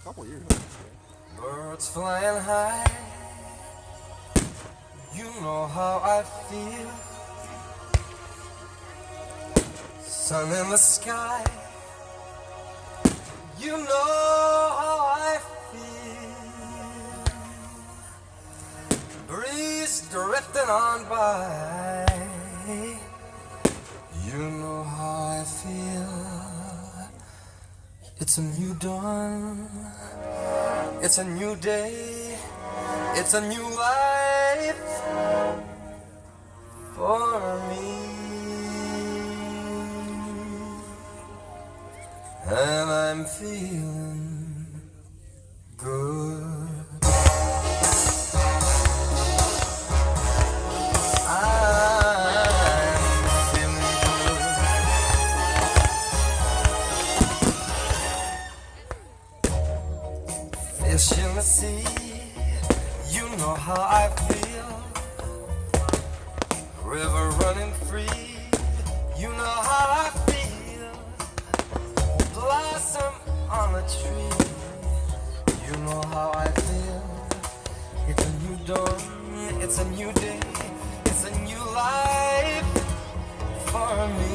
couple years. Birds flying high, you know how I feel. Sun in the sky, you know how I feel. Breeze drifting on by, you know how I feel. It's a new dawn, it's a new day, it's a new life for me. And I'm feeling good. Fish in the sea, you know how I feel. River running free, you know how I feel. Blossom on a tree, you know how I feel. It's a new dawn, it's a new day, it's a new life for me.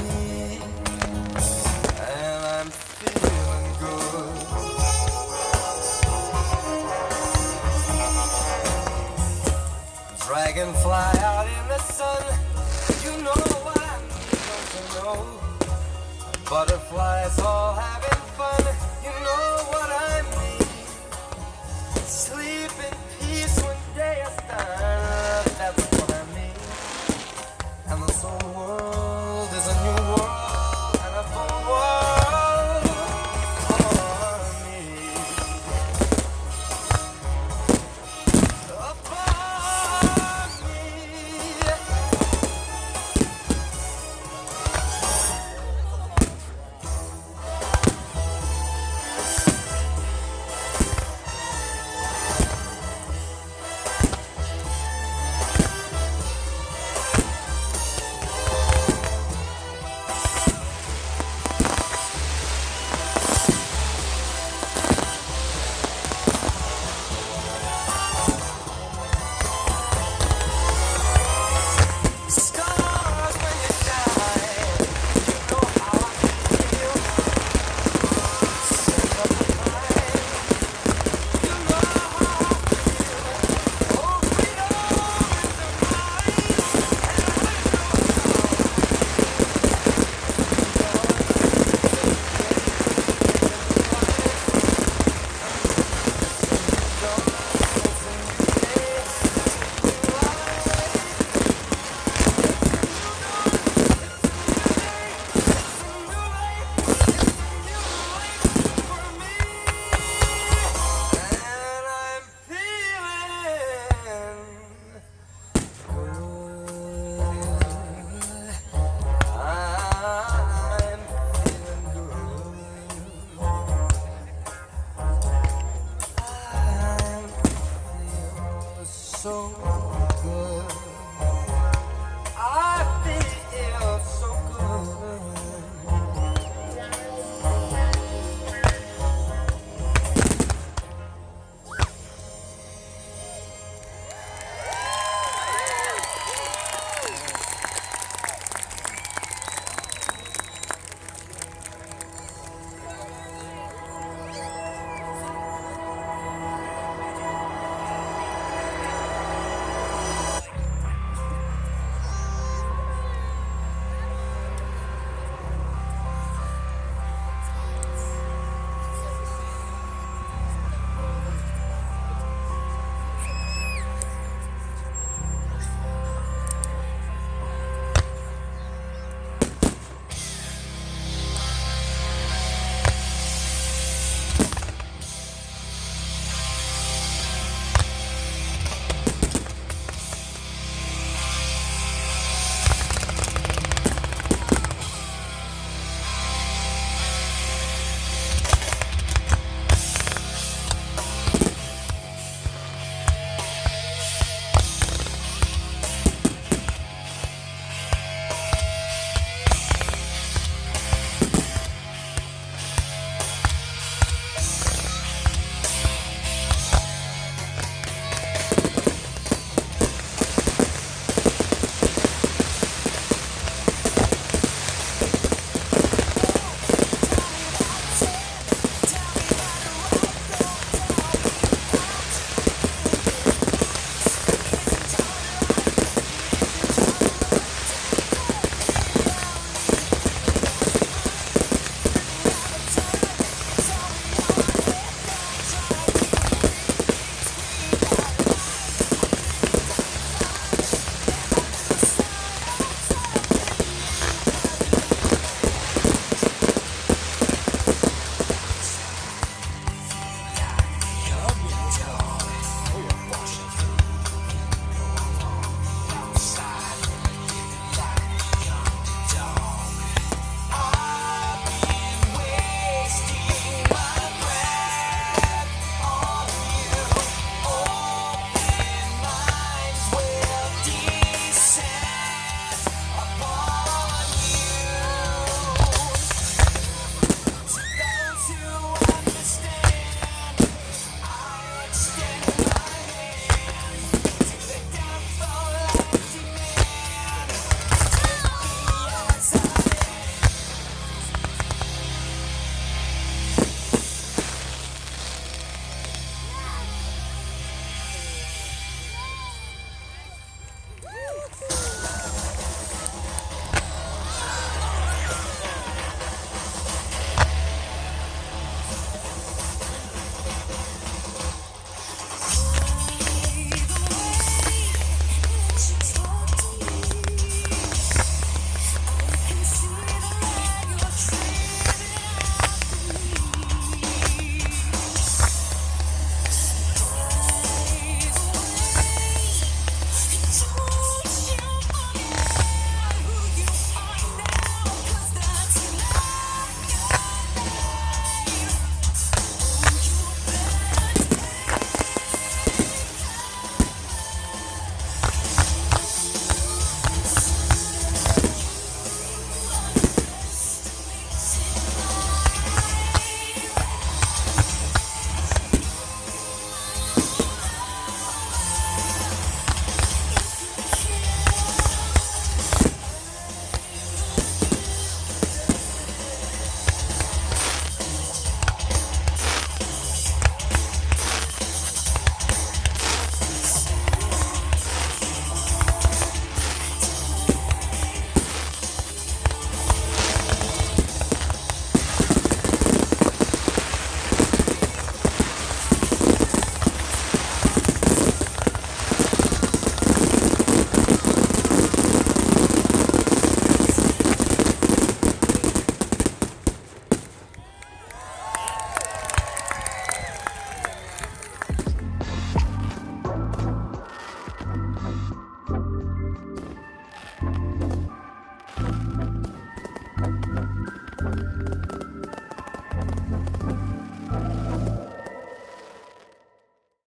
And I'm feeling good. Dragonfly out in the sun, you know what I need, don't you know? Butterflies all having